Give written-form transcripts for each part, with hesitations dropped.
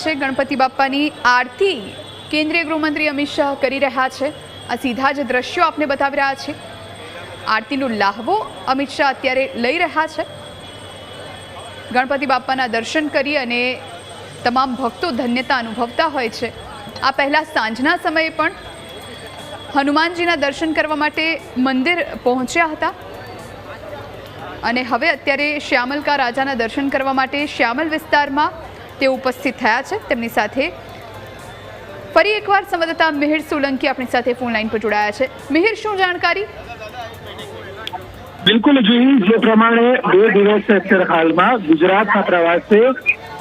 છે ગણપતિ બાપ્પાની આરતી કેન્દ્રીય ગૃહમંત્રી અમિત શાહ કરી રહ્યા છે। આ સીધા જ દ્રશ્યો આપને બતાવી રહ્યા છે। આરતીનો લાહવો અમિત શાહ અત્યારે લઈ રહ્યા છે। ગણપતિ બાપ્પાના દર્શન કરી અને તમામ ભક્તો ધન્યતા અનુભવતા હોય છે। આ પહેલા સાંજના સમયે પણ હનુમાનજીના દર્શન કરવા માટે મંદિર પહોંચ્યા હતા અને હવે અત્યારે શ્યામલકા રાજાના દર્શન કરવા માટે શ્યામલ વિસ્તારમાં તેઓ ઉપસ્થિત થયા છે। તેમની સાથે ફરી એકવાર સંવાદદાતા મિહિર સોલંકી આપણી સાથે ફોન લાઈન પર જોડાયા છે। મિહિર, શું જાણકારી? બિલકુલ જી, જે પ્રમાણે 2 દિવસ અત્યારે હાલમાં ગુજરાતના પ્રવાસે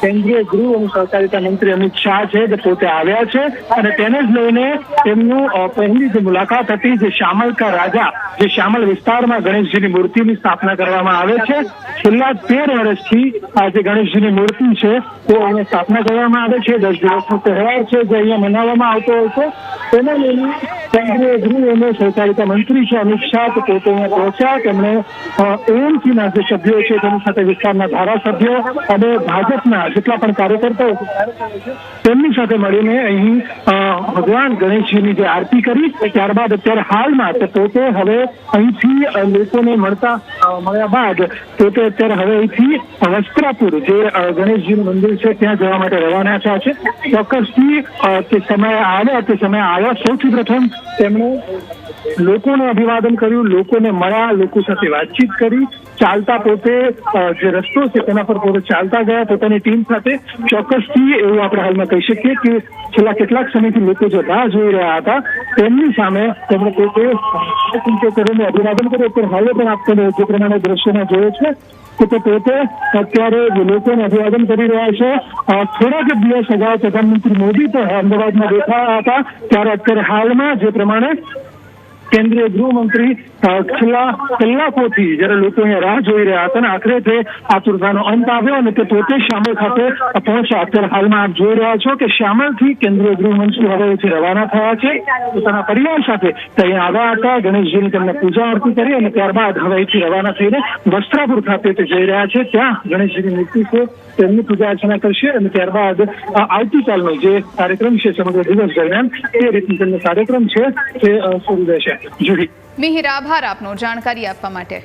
કેન્દ્રીય ગૃહ અને સહકારિતા મંત્રી અમિત શાહ છે તે પોતે આવ્યા છે અને તેને જ લઈને તેમનું પહેલી જે મુલાકાત હતી જે શ્યામલકા રાજા, જે શ્યામલ વિસ્તારમાં ગણેશજીની મૂર્તિની સ્થાપના કરવામાં આવે છે। છેલ્લા 13 વર્ષથી આ જે ગણેશજીની મૂર્તિ છે તે અહીંયા સ્થાપના કરવામાં આવે છે। 10 દિવસનો તહેવાર છે જે અહીંયા મનાવવામાં આવતો હોય છે। તેને લઈને કેન્દ્રીય ગૃહ અને સહકારિતા મંત્રી છે અમિત શાહ તે પોતે અહીંયા પહોંચ્યા। તેમણે એએમસીના જે સભ્યો છે તેની સાથે વિસ્તારના ધારાસભ્યો અને ભાજપના જેટલા પણ કાર્યકર્તાઓ તેમની સાથે મળીને અહીં ભગવાન ગણેશજીની જે આરતી કરી। ત્યારબાદ અત્યારે હાલમાં તે પોતે હવે અહીંથી લોકોને મળ્યા બાદ પોતે અત્યારે હવે અહીંથી વસ્ત્રાપુર જે ગણેશજીનું મંદિર છે ત્યાં જવા માટે રવાના થયા છે। ચોક્કસથી તે સમયે આવ્યા સૌથી પ્રથમ તેમણે લોકોને અભિવાદન કર્યું, લોકોને મળ્યા, લોકો સાથે વાતચીત કરી, ચાલતા પોતે જે રસ્તો છે તેના પર પોતે ચાલતા ગયા પોતાની ટીમ સાથે। ચોક્કસથી એવું આપણે હાલમાં કહી શકીએ કે છેલ્લા કેટલાક સમયથી લોકો જે રાહ જોઈ રહ્યા હતા તેમની સામે તેમણે પોતે કરીને અભિવાદન કર્યું। અત્યારે હાલે પણ આપણે જે પ્રમાણે દ્રશ્યમાં જોયો છે કે તે પોતે અત્યારે લોકોને અભિવાદન કરી રહ્યા છે। થોડા જ દિવસ અગાઉ પ્રધાનમંત્રી મોદી પણ અમદાવાદમાં દેખાયા હતા ત્યારે અત્યારે હાલમાં જે પ્રમાણે કેન્દ્રીય ગૃહમંત્રી છેલ્લા કલાકોથી જયારે લોકો અહીંયા રાહ જોઈ રહ્યા હતા અને આખરે તે આતુરતાનો અંત આવ્યો અને તે પોતે શ્યામલ ખાતે પહોંચ્યા। અત્યારે હાલમાં આપ જોઈ રહ્યા છો કે શ્યામલથી કેન્દ્રીય ગૃહમંત્રી હવે અહીંથી રવાના થયા છે પોતાના પરિવાર સાથે અહીંયા આવ્યા હતા। ગણેશજીની તેમને પૂજા આરતી કરી અને ત્યારબાદ હવે અહીંથી રવાના થઈને વસ્ત્રાપુર ખાતે તે જઈ રહ્યા છે। ત્યાં ગણેશજીની મૂર્તિ છે તેમની પૂજા અર્ચના કરશે અને ત્યારબાદ આવતીકાલનો જે કાર્યક્રમ છે સમગ્ર દિવસ દરમિયાન એ રીતનો તેમનો કાર્યક્રમ છે તે શરૂ રહેશે। મિહિર, આભાર આપનો જાણકારી આપવા માટે।